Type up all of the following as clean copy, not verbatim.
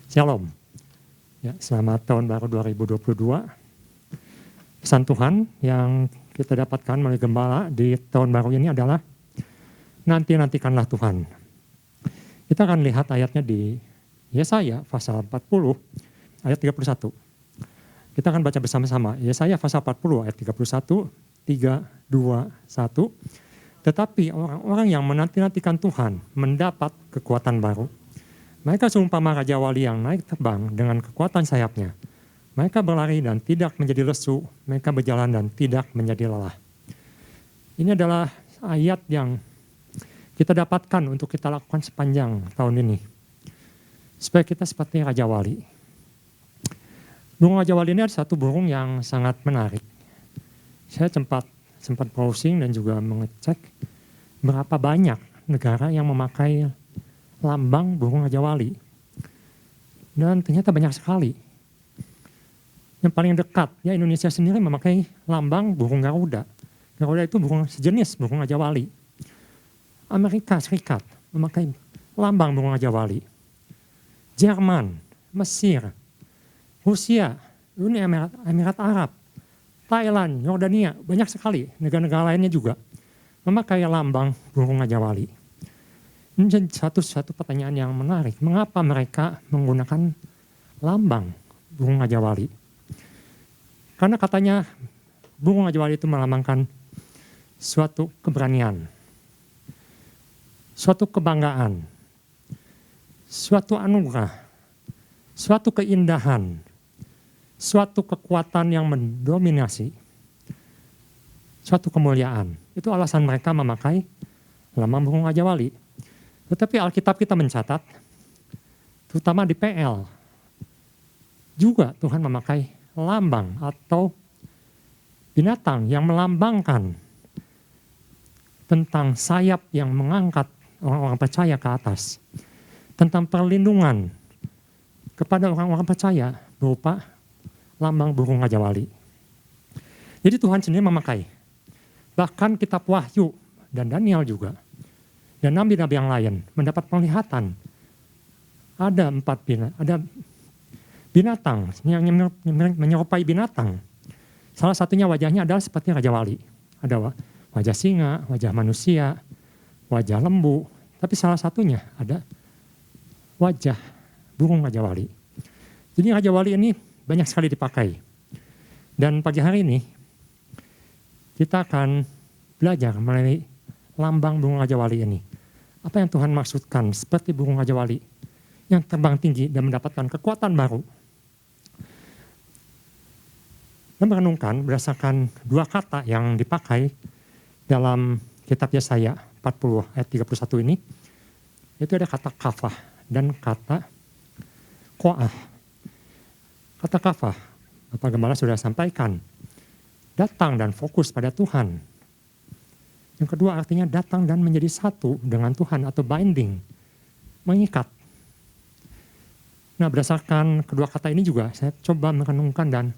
Shalom. Ya, selamat tahun baru 2022. Pesan Tuhan yang kita dapatkan melalui gembala di tahun baru ini adalah nantikanlah Tuhan. Kita akan lihat ayatnya di Yesaya pasal 40 ayat 31. Kita akan baca bersama-sama. Yesaya pasal 40 ayat 31, 3, 2, 1. Tetapi orang-orang yang menanti-nantikan Tuhan mendapat kekuatan baru. Mereka seumpama raja wali yang naik terbang dengan kekuatan sayapnya. Mereka berlari dan tidak menjadi lesu, mereka berjalan dan tidak menjadi lelah. Ini adalah ayat yang kita dapatkan untuk kita lakukan sepanjang tahun ini. Supaya kita seperti raja wali. Burung raja wali ini ada satu burung yang sangat menarik. Saya sempat browsing dan juga mengecek berapa banyak negara yang memakai lambang burung raja wali. Dan ternyata banyak sekali. Yang paling dekat, ya Indonesia sendiri memakai lambang burung Garuda. Garuda itu burung sejenis burung raja wali. Amerika Serikat memakai lambang burung raja wali. Jerman, Mesir, Rusia, Uni Emirat Arab, Thailand, Yordania, banyak sekali negara-negara lainnya juga memakai lambang burung raja wali. Ini jadi satu pertanyaan yang menarik. Mengapa mereka menggunakan lambang burung raja wali? Karena katanya burung raja wali itu melambangkan suatu keberanian, suatu kebanggaan, suatu anugerah, suatu keindahan, suatu kekuatan yang mendominasi, suatu kemuliaan. Itu alasan mereka memakai lambang burung raja wali. Tetapi Alkitab kita mencatat, terutama di PL, juga Tuhan memakai lambang atau binatang yang melambangkan tentang sayap yang mengangkat orang-orang percaya ke atas. Tentang perlindungan kepada orang-orang percaya berupa lambang burung raja wali. Jadi Tuhan sendiri memakai. Bahkan kitab Wahyu dan Daniel juga. Dan nabi-nabi yang lain mendapat penglihatan. Ada binatang yang menyerupai binatang. Salah satunya wajahnya adalah seperti raja wali. Ada wajah singa, wajah manusia, wajah lembu. Tapi salah satunya ada wajah burung raja wali. Jadi raja wali ini banyak sekali dipakai. Dan pagi hari ini kita akan belajar mengenai lambang burung raja wali ini. Apa yang Tuhan maksudkan seperti burung raja wali yang terbang tinggi dan mendapatkan kekuatan baru. Dan merenungkan berdasarkan dua kata yang dipakai dalam kitab Yesaya 40 ayat 31 ini. Itu ada kata kafah dan kata koah. Kata kafah, Bapak Gembala sudah sampaikan, datang dan fokus pada Tuhan. Yang kedua artinya datang dan menjadi satu dengan Tuhan atau binding, mengikat. Nah berdasarkan kedua kata ini juga saya coba merenungkan dan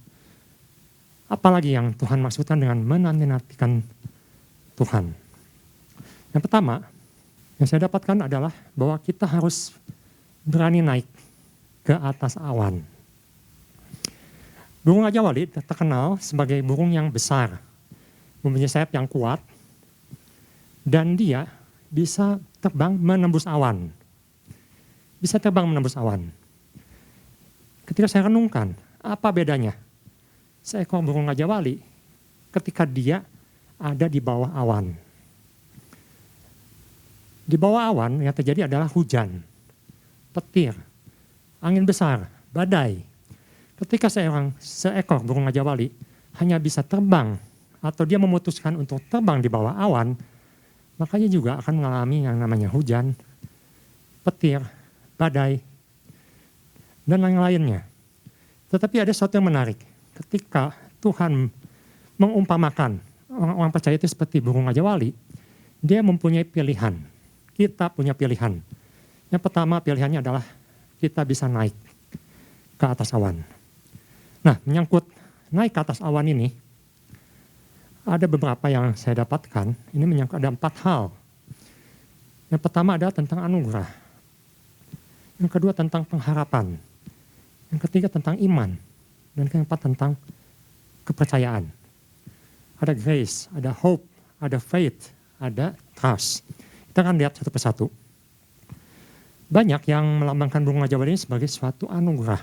apalagi yang Tuhan maksudkan dengan menanti-nantikan Tuhan. Yang pertama yang saya dapatkan adalah bahwa kita harus berani naik ke atas awan. Burung raja wali terkenal sebagai burung yang besar, mempunyai sayap yang kuat, dan dia bisa terbang menembus awan. Bisa terbang menembus awan. Ketika saya renungkan, apa bedanya seekor burung raja wali ketika dia ada di bawah awan. Di bawah awan yang terjadi adalah hujan, petir, angin besar, badai. Ketika seekor burung raja wali hanya bisa terbang atau dia memutuskan untuk terbang di bawah awan, makanya juga akan mengalami yang namanya hujan, petir, badai, dan lain-lainnya. Tetapi ada sesuatu yang menarik. Ketika Tuhan mengumpamakan orang-orang percaya itu seperti burung raja wali, dia mempunyai pilihan. Kita punya pilihan. Yang pertama pilihannya adalah kita bisa naik ke atas awan. Nah, menyangkut naik ke atas awan ini, ada beberapa yang saya dapatkan, ini menyangkut ada 4 hal. Yang pertama adalah tentang anugerah. Yang kedua tentang pengharapan. Yang ketiga tentang iman. Dan yang keempat tentang kepercayaan. Ada grace, ada hope, ada faith, ada trust. Kita akan lihat satu persatu. Banyak yang melambangkan burung Raja Wali ini sebagai suatu anugerah.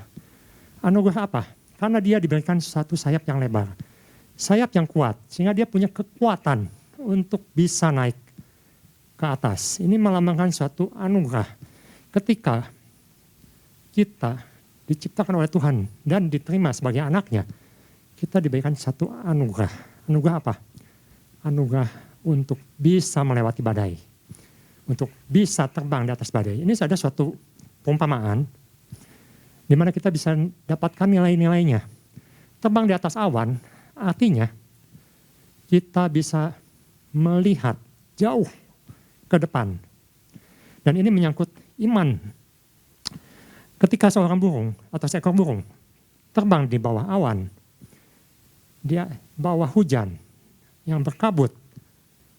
Anugerah apa? Karena dia diberikan satu sayap yang lebar. Sayap yang kuat, sehingga dia punya kekuatan untuk bisa naik ke atas. Ini melambangkan suatu anugerah. Ketika kita diciptakan oleh Tuhan dan diterima sebagai anaknya, kita diberikan satu anugerah. Anugerah apa? Anugerah untuk bisa melewati badai. Untuk bisa terbang di atas badai. Ini ada suatu perumpamaan di mana kita bisa dapatkan nilai-nilainya. Terbang di atas awan artinya kita bisa melihat jauh ke depan. Dan ini menyangkut iman. Ketika seorang burung atau seekor burung terbang di bawah awan, dia bawah hujan yang berkabut,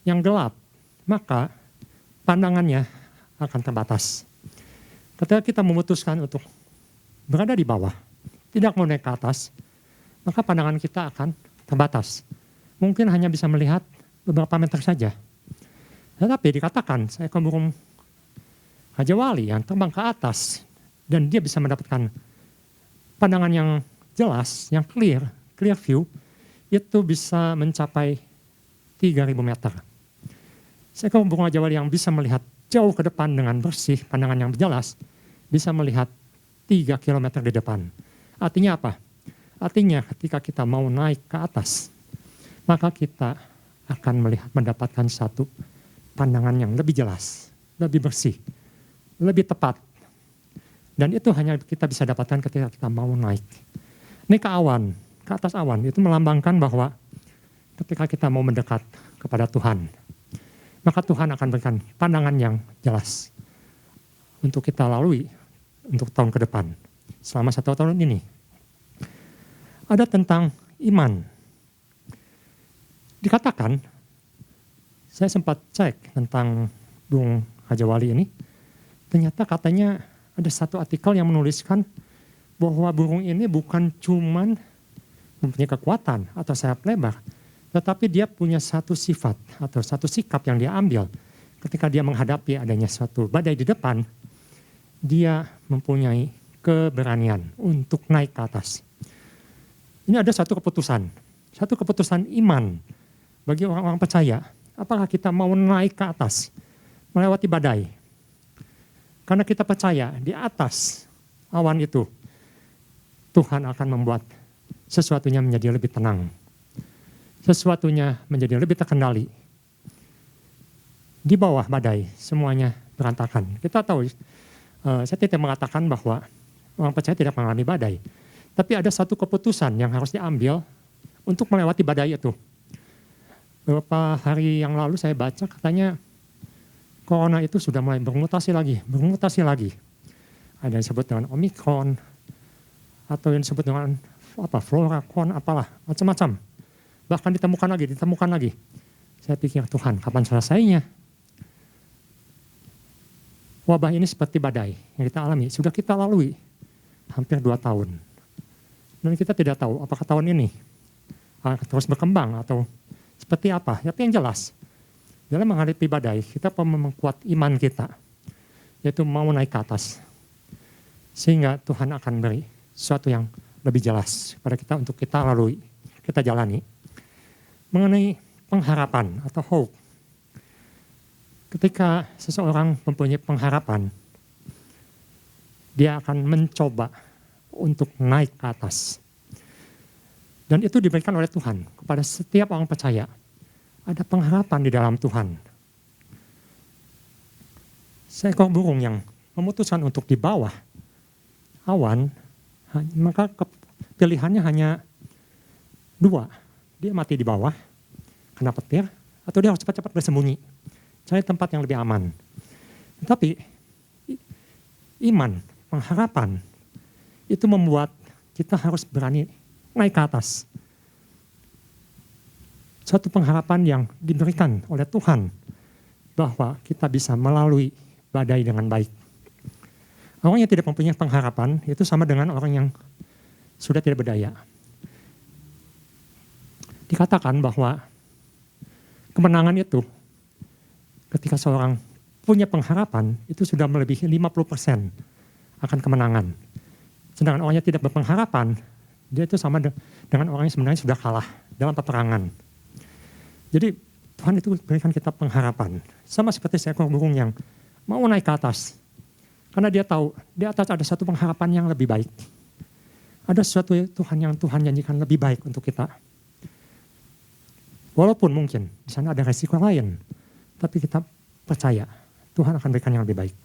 yang gelap, maka pandangannya akan terbatas. Ketika kita memutuskan untuk berada di bawah, tidak mau naik ke atas, maka pandangan kita akan terbatas. Mungkin hanya bisa melihat beberapa meter saja. Tetapi dikatakan seekor burung Raja Wali yang terbang ke atas dan dia bisa mendapatkan pandangan yang jelas, yang clear view, itu bisa mencapai 3.000 meter. Seekor burung Raja Wali yang bisa melihat jauh ke depan dengan bersih, pandangan yang jelas, bisa melihat 3 kilometer di depan. Artinya apa? Artinya ketika kita mau naik ke atas, maka kita akan mendapatkan satu pandangan yang lebih jelas, lebih bersih, lebih tepat. Dan itu hanya kita bisa dapatkan ketika kita mau naik. Naik ke awan, ke atas awan, itu melambangkan bahwa ketika kita mau mendekat kepada Tuhan, maka Tuhan akan berikan pandangan yang jelas untuk kita lalui untuk tahun ke depan, selama 1 tahun ini. Ada tentang iman. Dikatakan, saya sempat cek tentang burung Raja Wali ini, ternyata katanya ada satu artikel yang menuliskan bahwa burung ini bukan cuman mempunyai kekuatan atau sayap lebar, tetapi dia punya satu sifat atau satu sikap yang dia ambil ketika dia menghadapi adanya suatu badai di depan, dia mempunyai keberanian untuk naik ke atas. Ini ada satu keputusan iman bagi orang-orang percaya. Apakah kita mau naik ke atas, melewati badai? Karena kita percaya di atas awan itu, Tuhan akan membuat sesuatunya menjadi lebih tenang. Sesuatunya menjadi lebih terkendali. Di bawah badai semuanya berantakan. Kita tahu, saya tidak mengatakan bahwa orang percaya tidak mengalami badai. Tapi ada satu keputusan yang harus diambil untuk melewati badai itu. Beberapa hari yang lalu saya baca katanya corona itu sudah mulai bermutasi lagi. Ada yang disebut dengan Omicron, atau yang disebut dengan Floracon, apalah, macam-macam. Bahkan ditemukan lagi. Saya pikir, Tuhan, kapan selesainya? Wabah ini seperti badai yang kita alami, sudah kita lalui hampir 2 tahun. Dan kita tidak tahu apakah tahun ini akan terus berkembang atau seperti apa. Tapi yang jelas, dalam menghadapi badai, kita perlu memperkuat iman kita, yaitu mau naik ke atas. Sehingga Tuhan akan beri sesuatu yang lebih jelas pada kita untuk kita lalui, kita jalani. Mengenai pengharapan atau hope. Ketika seseorang mempunyai pengharapan, dia akan mencoba untuk naik ke atas. Dan itu diberikan oleh Tuhan kepada setiap orang percaya. Ada pengharapan di dalam Tuhan. Seekor burung yang memutuskan untuk di bawah awan, maka pilihannya hanya 2. Dia mati di bawah, kena petir, atau dia harus cepat-cepat bersembunyi. Cari tempat yang lebih aman. Tetapi iman, pengharapan, itu membuat kita harus berani naik ke atas. Suatu pengharapan yang diberikan oleh Tuhan bahwa kita bisa melalui badai dengan baik. Orang yang tidak mempunyai pengharapan itu sama dengan orang yang sudah tidak berdaya. Dikatakan bahwa kemenangan itu ketika seorang punya pengharapan itu sudah melebihi 50% akan kemenangan. Sedangkan orang yang tidak berpengharapan, dia itu sama dengan orang yang sebenarnya sudah kalah dalam peperangan. Jadi Tuhan itu berikan kita pengharapan. Sama seperti seekor burung yang mau naik ke atas. Karena dia tahu di atas ada satu pengharapan yang lebih baik. Ada sesuatu Tuhan yang Tuhan janjikan lebih baik untuk kita. Walaupun mungkin di sana ada resiko lain, tapi kita percaya Tuhan akan berikan yang lebih baik.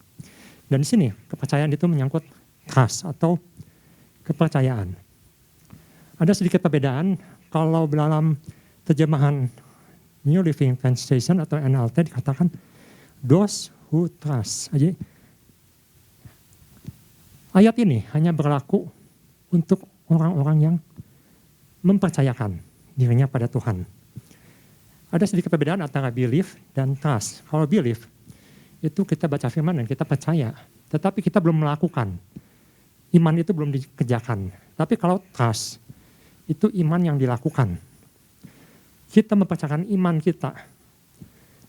Dan di sini kepercayaan itu menyangkut trust atau kepercayaan. Ada sedikit perbedaan kalau dalam terjemahan New Living Translation atau NLT dikatakan those who trust. Jadi ayat ini hanya berlaku untuk orang-orang yang mempercayakan dirinya pada Tuhan. Ada sedikit perbedaan antara belief dan trust. Kalau belief, itu kita baca firman dan kita percaya. Tetapi kita belum melakukan. Iman itu belum dikerjakan. Tapi kalau trust, itu iman yang dilakukan. Kita mempercayakan iman kita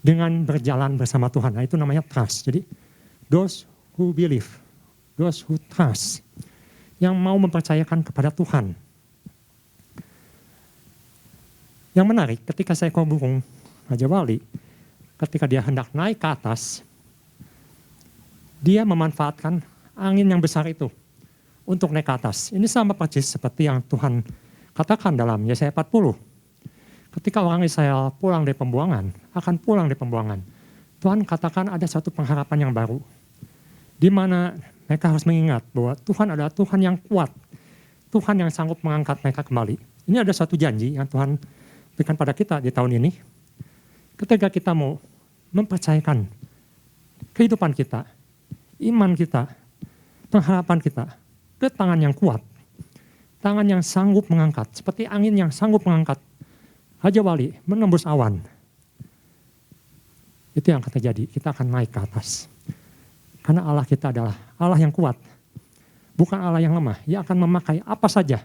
dengan berjalan bersama Tuhan. Nah, itu namanya trust. Jadi, those who believe, those who trust, yang mau mempercayakan kepada Tuhan. Yang menarik, ketika seekor burung Raja Wali, ketika dia hendak naik ke atas, dia memanfaatkan angin yang besar itu untuk naik ke atas. Ini sama persis seperti yang Tuhan katakan dalam Yesaya 40. Ketika orang Israel pulang dari pembuangan, akan pulang dari pembuangan, Tuhan katakan ada satu pengharapan yang baru. Di mana mereka harus mengingat bahwa Tuhan adalah Tuhan yang kuat. Tuhan yang sanggup mengangkat mereka kembali. Ini ada satu janji yang Tuhan berikan pada kita di tahun ini. Ketika kita mau mempercayakan kehidupan kita, iman kita, pengharapan kita ke tangan yang kuat, tangan yang sanggup mengangkat, seperti angin yang sanggup mengangkat Raja Wali menembus awan. Itu yang akan terjadi, kita akan naik ke atas. Karena Allah kita adalah Allah yang kuat, bukan Allah yang lemah. Ia akan memakai apa saja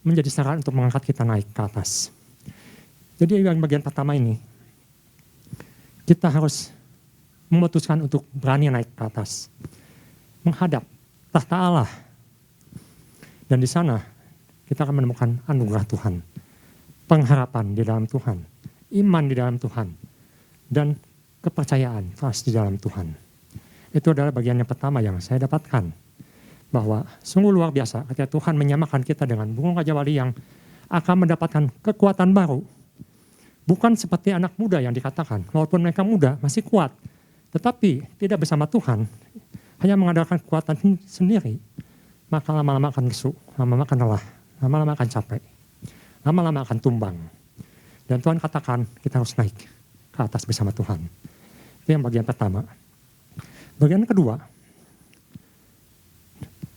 menjadi syarat untuk mengangkat kita naik ke atas. Jadi yang bagian pertama ini, kita harus memutuskan untuk berani naik ke atas. Menghadap tahta Allah. Dan di sana kita akan menemukan anugerah Tuhan. Pengharapan di dalam Tuhan. Iman di dalam Tuhan. Dan kepercayaan, trust di dalam Tuhan. Itu adalah bagian yang pertama yang saya dapatkan. Bahwa sungguh luar biasa ketika Tuhan menyamakan kita dengan burung Raja Wali yang akan mendapatkan kekuatan baru. Bukan seperti anak muda yang dikatakan, walaupun mereka muda masih kuat. Tetapi tidak bersama Tuhan, hanya mengandalkan kekuatan sendiri. Maka lama-lama akan lesu, lama-lama akan lelah, lama-lama akan capek. Lama-lama akan tumbang. Dan Tuhan katakan kita harus naik ke atas bersama Tuhan. Itu yang bagian pertama. Bagian kedua,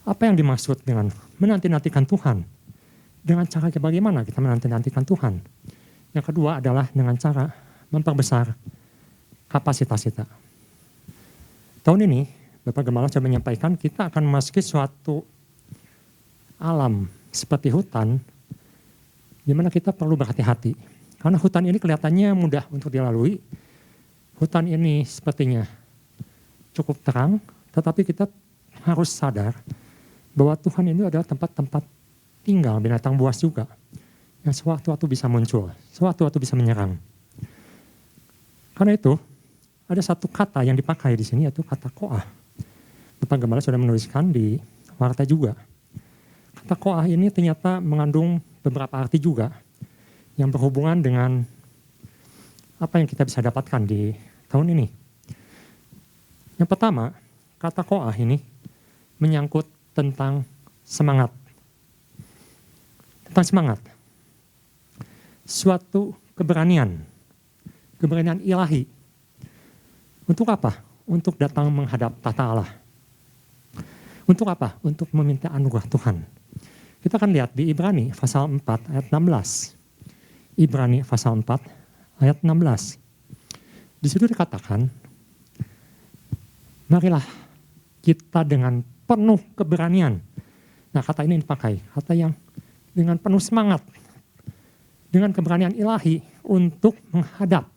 apa yang dimaksud dengan menanti-nantikan Tuhan? Dengan cara bagaimana kita menanti-nantikan Tuhan? Yang kedua adalah dengan cara memperbesar kapasitas kita. Tahun ini, Bapak Gembala sudah menyampaikan kita akan memasuki suatu alam seperti hutan, di mana kita perlu berhati-hati. Karena hutan ini kelihatannya mudah untuk dilalui. Hutan ini sepertinya cukup terang, tetapi kita harus sadar bahwa Tuhan ini adalah tempat-tempat tinggal binatang buas juga. Yang sewaktu-waktu bisa muncul, sewaktu-waktu bisa menyerang. Karena itu, ada satu kata yang dipakai di sini yaitu kata koah. Bapak Gembala sudah menuliskan di warta juga. Kata koah ini ternyata mengandung beberapa arti juga yang berhubungan dengan apa yang kita bisa dapatkan di tahun ini. Yang pertama, kata koah ini menyangkut tentang semangat. Tentang semangat. Suatu keberanian ilahi. Untuk apa? Untuk datang menghadap tahta Allah. Untuk apa? Untuk meminta anugerah Tuhan. Kita akan lihat di Ibrani pasal 4 ayat 16. Ibrani pasal 4 ayat 16. Di situ dikatakan, marilah kita dengan penuh keberanian. Nah, kata ini dipakai, kata yang dengan penuh semangat, dengan keberanian ilahi untuk menghadap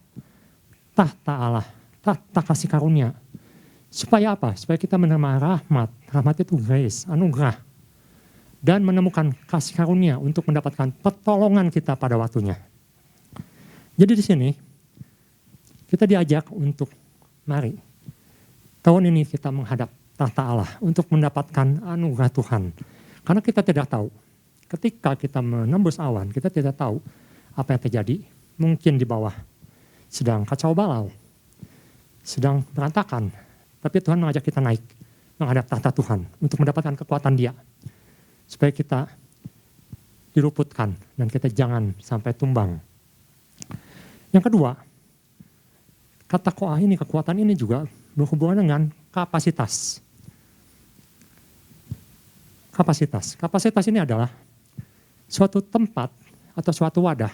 tahta Allah, tahta kasih karunia. Supaya apa? Supaya kita menerima rahmat. Rahmat itu grace, anugerah. Dan menemukan kasih karunia untuk mendapatkan pertolongan kita pada waktunya. Jadi di sini kita diajak untuk mari tahun ini kita menghadap tahta Allah untuk mendapatkan anugerah Tuhan. Karena kita tidak tahu, ketika kita menembus awan, kita tidak tahu apa yang terjadi. Mungkin di bawah sedang kacau balau, sedang berantakan. Tapi Tuhan mengajak kita naik, menghadap tahta Tuhan untuk mendapatkan kekuatan Dia. Supaya kita diluputkan dan kita jangan sampai tumbang. Yang kedua, kata koah ini, kekuatan ini juga berhubungan dengan kapasitas. Kapasitas ini adalah suatu tempat atau suatu wadah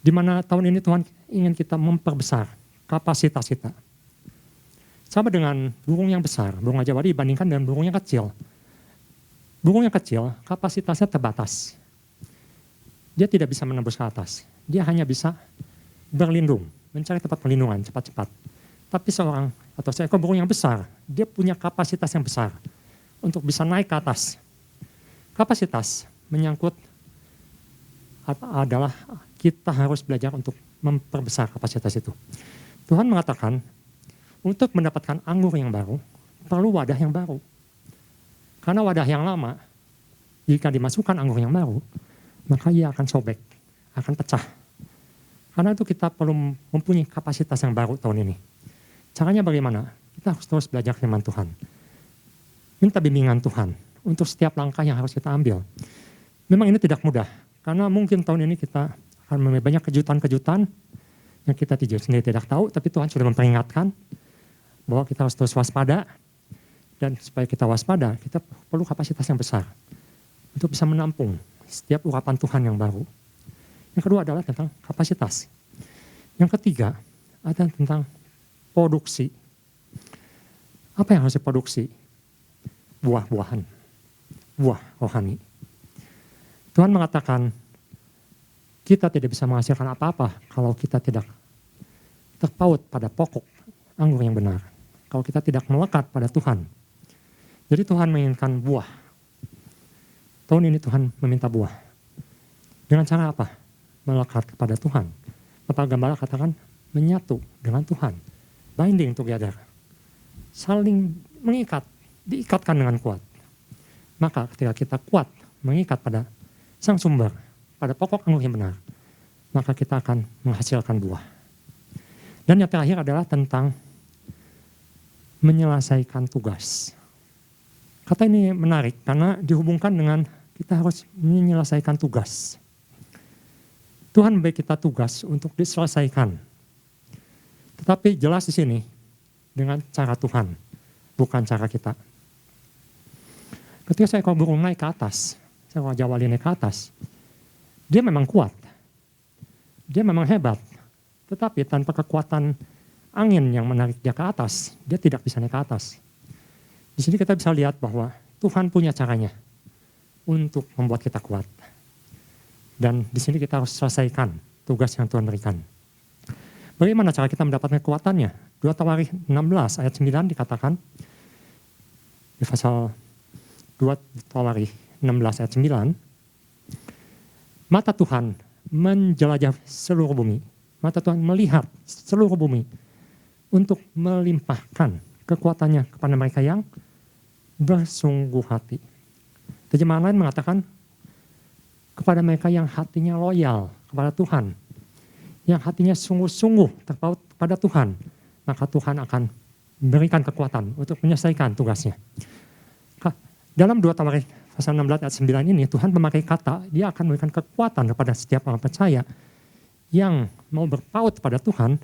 di mana tahun ini Tuhan ingin kita memperbesar kapasitas kita. Sama dengan burung yang besar, burung ajawadi dibandingkan dengan burung yang kecil. Burung yang kecil kapasitasnya terbatas. Dia tidak bisa menembus ke atas. Dia hanya bisa berlindung, mencari tempat perlindungan cepat-cepat. Tapi seekor burung yang besar, dia punya kapasitas yang besar untuk bisa naik ke atas. Kapasitas menyangkut adalah kita harus belajar untuk memperbesar kapasitas itu. Tuhan mengatakan untuk mendapatkan anggur yang baru, perlu wadah yang baru. Karena wadah yang lama, jika dimasukkan anggur yang baru, maka ia akan sobek, akan pecah. Karena itu kita perlu mempunyai kapasitas yang baru tahun ini. Caranya bagaimana? Kita harus terus belajar firman Tuhan. Minta bimbingan Tuhan untuk setiap langkah yang harus kita ambil. Memang ini tidak mudah, karena mungkin tahun ini kita akan memiliki banyak kejutan-kejutan yang kita sendiri tidak tahu, tapi Tuhan sudah memperingatkan bahwa kita harus terus waspada. Dan supaya kita waspada, kita perlu kapasitas yang besar untuk bisa menampung setiap urapan Tuhan yang baru. Yang kedua adalah tentang kapasitas. Yang ketiga adalah tentang produksi. Apa yang harus diproduksi? Buah-buahan, buah rohani. Tuhan mengatakan kita tidak bisa menghasilkan apa-apa kalau kita tidak terpaut pada pokok anggur yang benar. Kalau kita tidak melekat pada Tuhan. Jadi Tuhan menginginkan buah. Tahun ini Tuhan meminta buah. Dengan cara apa? Melekat kepada Tuhan. Bapak Gembala katakan menyatu dengan Tuhan. Binding together. Saling mengikat. Diikatkan dengan kuat. Maka ketika kita kuat mengikat pada sang sumber, pada pokok anggur yang benar, maka kita akan menghasilkan buah. Dan yang terakhir adalah tentang menyelesaikan tugas. Kata ini menarik karena dihubungkan dengan kita harus menyelesaikan tugas. Tuhan memberi kita tugas untuk diselesaikan. Tetapi jelas di sini dengan cara Tuhan, bukan cara kita. Ketika seekor burung naik ke atas, seekor jawali naik ke atas, dia memang kuat. Dia memang hebat. Tetapi tanpa kekuatan angin yang menarik dia ke atas, dia tidak bisa naik ke atas. Di sini kita bisa lihat bahwa Tuhan punya caranya untuk membuat kita kuat. Dan di sini kita harus selesaikan tugas yang Tuhan berikan. Bagaimana cara kita mendapatkan kekuatannya? 2 Tawarikh 16 ayat 9 dikatakan, di pasal 2 Tawarikh 16 ayat 9, mata Tuhan menjelajah seluruh bumi. Mata Tuhan melihat seluruh bumi untuk melimpahkan kekuatannya kepada mereka yang bersungguh hati. Terjemahan lain mengatakan kepada mereka yang hatinya loyal kepada Tuhan, yang hatinya sungguh-sungguh terpaut pada Tuhan, maka Tuhan akan memberikan kekuatan untuk menyelesaikan tugasnya. Dalam 2 Tawarikh pasal 16 ayat 9 ini Tuhan memakai kata, dia akan memberikan kekuatan kepada setiap orang percaya yang mau berpaut pada Tuhan.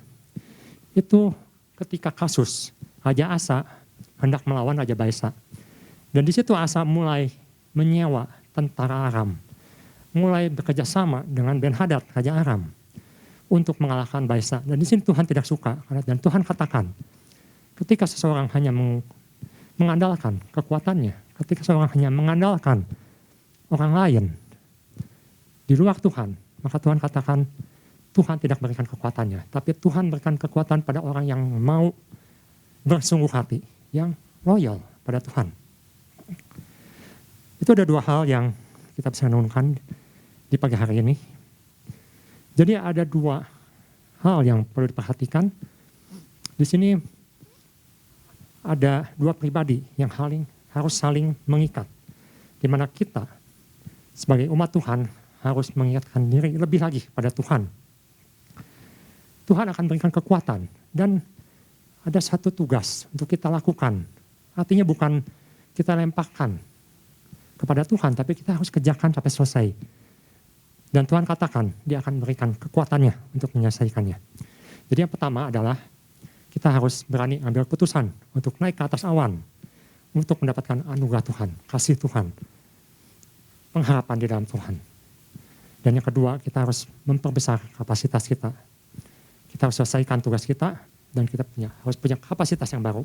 Itu ketika kasus Raja Asa hendak melawan Raja Baesa. Dan di situ Asa mulai menyewa tentara Aram, mulai bekerja sama dengan Ben-Hadad, Raja Aram, untuk mengalahkan Baesa. Dan di sini Tuhan tidak suka. Dan Tuhan katakan, ketika seseorang hanya mengandalkan kekuatannya. Ketika seorang hanya mengandalkan orang lain di luar Tuhan, maka Tuhan katakan Tuhan tidak berikan kekuatannya, tapi Tuhan berikan kekuatan pada orang yang mau bersungguh hati, yang loyal pada Tuhan. Itu ada dua hal yang kita bisa renungkan di pagi hari ini. Jadi ada dua hal yang perlu diperhatikan. Di sini ada dua pribadi yang harus saling mengikat, di mana kita sebagai umat Tuhan harus mengingatkan diri lebih lagi pada Tuhan. Tuhan akan berikan kekuatan dan ada satu tugas untuk kita lakukan. Artinya bukan kita lemparkan kepada Tuhan, tapi kita harus kerjakan sampai selesai. Dan Tuhan katakan dia akan berikan kekuatannya untuk menyelesaikannya. Jadi yang pertama adalah kita harus berani ambil keputusan untuk naik ke atas awan, untuk mendapatkan anugerah Tuhan, kasih Tuhan, pengharapan di dalam Tuhan. Dan yang kedua, kita harus memperbesar kapasitas kita. Kita harus selesaikan tugas kita, dan kita harus punya kapasitas yang baru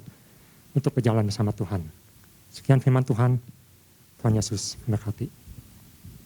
untuk berjalan bersama Tuhan. Sekian firman Tuhan, Tuhan Yesus memberkati.